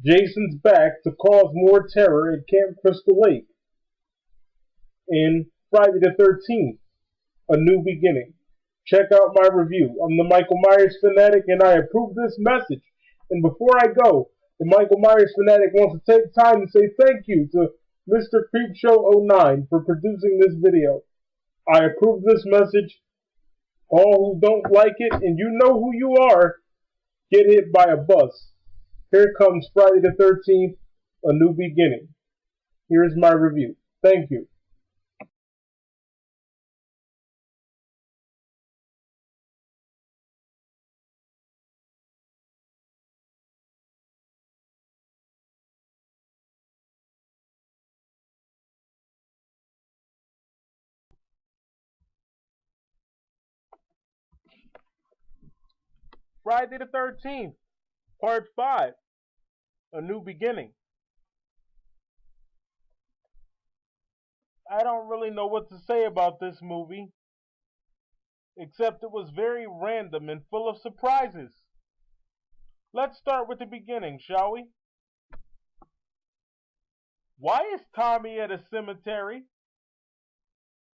Jason's back to cause more terror at Camp Crystal Lake in Friday the 13th, A New Beginning. Check out my review. I'm the Michael Myers Fanatic and I approve this message. And before I go, the Michael Myers Fanatic wants to take time to say thank you to Mr. Creepshow09 for producing this video. I approve this message. All who don't like it, and you know who you are, get hit by a bus. Here comes Friday the 13th, A New Beginning. Here's my review. Thank you. Friday the 13th, Part 5, A New Beginning. I don't really know what to say about this movie, except it was very random and full of surprises. Let's start with the beginning, shall we? Why is Tommy at a cemetery?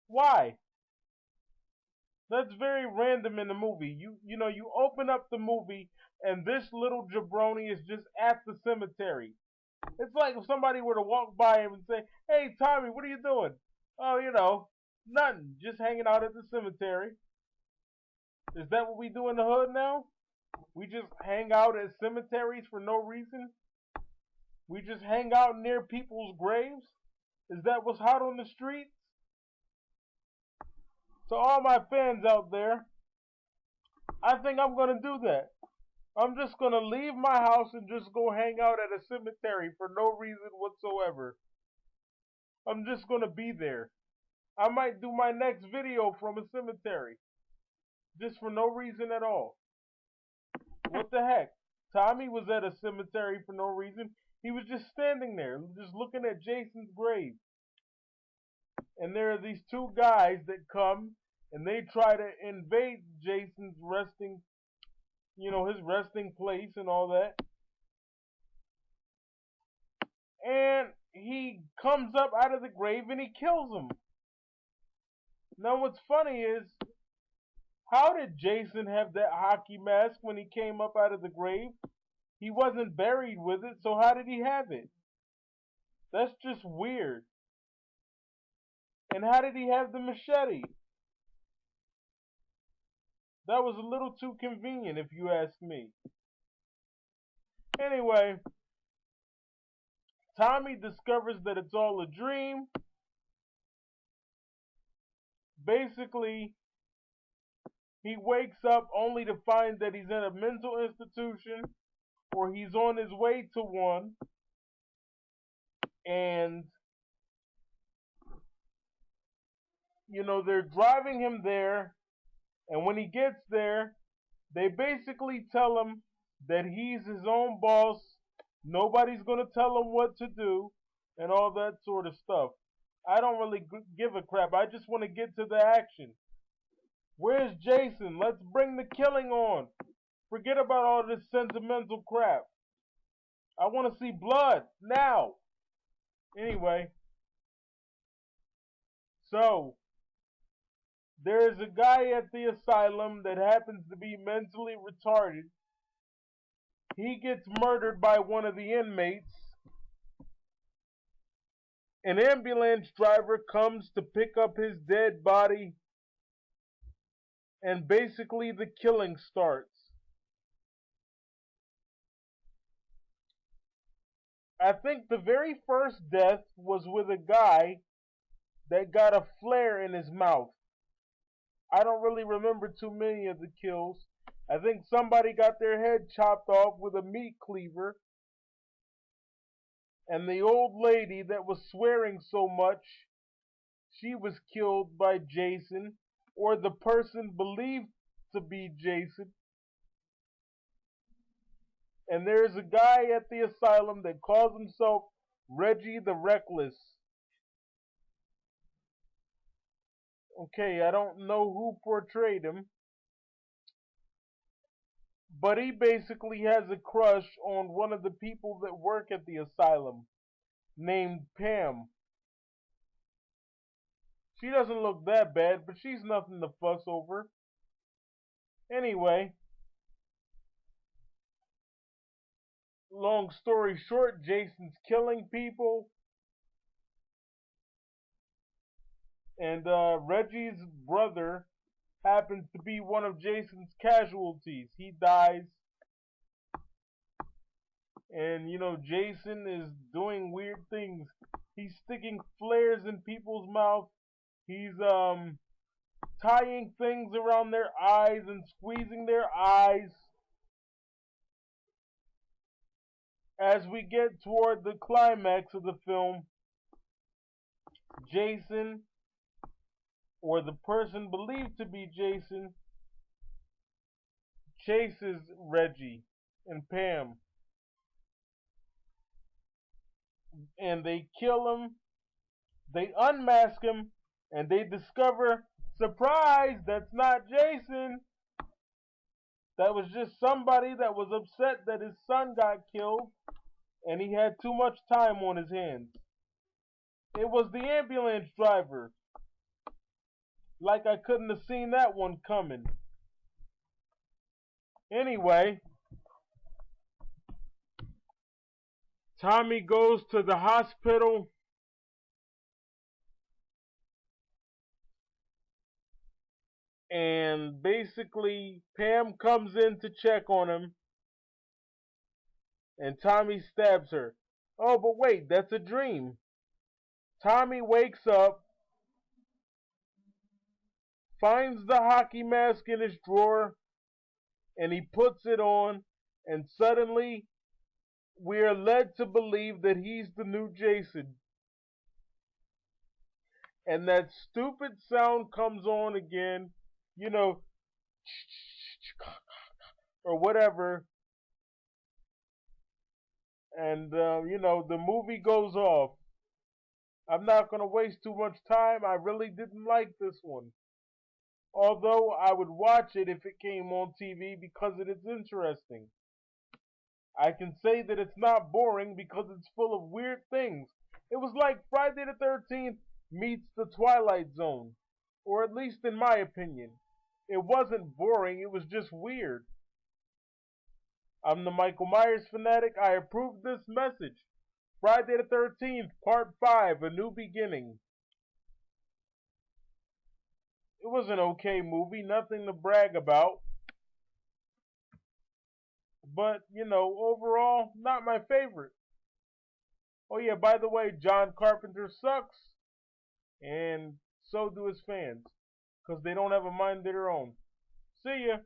Why? That's very random in the movie. You open up the movie and this little jabroni is just at the cemetery. It's like if somebody were to walk by him and say, "Hey Tommy, what are you doing?" "Oh, nothing. Just hanging out at the cemetery." Is that what we do in the hood now? We just hang out at cemeteries for no reason? We just hang out near people's graves? Is that what's hot on the streets? To all my fans out there, I think I'm going to do that. I'm just going to leave my house and just go hang out at a cemetery for no reason whatsoever. I'm just going to be there. I might do my next video from a cemetery. Just for no reason at all. What the heck? Tommy was at a cemetery for no reason. He was just standing there, just looking at Jason's grave. And there are these two guys that come and they try to invade Jason's resting, his resting place and all that. And he comes up out of the grave and he kills him. Now what's funny is, how did Jason have that hockey mask when he came up out of the grave? He wasn't buried with it, so how did he have it? That's just weird. And how did he have the machete? That was a little too convenient, if you ask me. Anyway, Tommy discovers that it's all a dream. Basically, he wakes up only to find that he's in a mental institution, or he's on his way to one. And, they're driving him there. And when he gets there, they basically tell him that he's his own boss. Nobody's going to tell him what to do and all that sort of stuff. I don't really give a crap. I just want to get to the action. Where's Jason? Let's bring the killing on. Forget about all this sentimental crap. I want to see blood now. Anyway, so there's a guy at the asylum that happens to be mentally retarded. He gets murdered by one of the inmates. An ambulance driver comes to pick up his dead body, and basically the killing starts. I think the very first death was with a guy that got a flare in his mouth. I don't really remember too many of the kills. I think somebody got their head chopped off with a meat cleaver. And the old lady that was swearing so much, she was killed by Jason, or the person believed to be Jason. And there's a guy at the asylum that calls himself Reggie the Reckless. Okay, I don't know who portrayed him, But he basically has a crush on one of the people that work at the asylum named Pam. She doesn't look that bad, but she's nothing to fuss over. Anyway, long story short, Jason's killing people. And Reggie's brother happens to be one of Jason's casualties. He dies. And, Jason is doing weird things. He's sticking flares in people's mouth. He's tying things around their eyes and squeezing their eyes. As we get toward the climax of the film, Jason, or the person believed to be Jason, chases Reggie and Pam. And they kill him, they unmask him, and they discover, surprise, that's not Jason. That was just somebody that was upset that his son got killed and he had too much time on his hands. It was the ambulance driver. Like I couldn't have seen that one coming. Anyway, Tommy goes to the hospital and basically Pam comes in to check on him and Tommy stabs her. Oh, but wait, that's a dream. Tommy wakes up, finds the hockey mask in his drawer, and he puts it on, and suddenly we are led to believe that he's the new Jason. And that stupid sound comes on again, or whatever. And, the movie goes off. I'm not going to waste too much time. I really didn't like this one. Although I would watch it if it came on TV because it is interesting. I can say that it's not boring because it's full of weird things. It was like Friday the 13th meets the Twilight Zone. Or at least in my opinion. It wasn't boring, it was just weird. I'm the Michael Myers fanatic. I approve this message. Friday the 13th, Part 5, A New Beginning. It was an okay movie, nothing to brag about. But, overall, not my favorite. Oh yeah, by the way, John Carpenter sucks. And so do his fans. Because they don't have a mind of their own. See ya.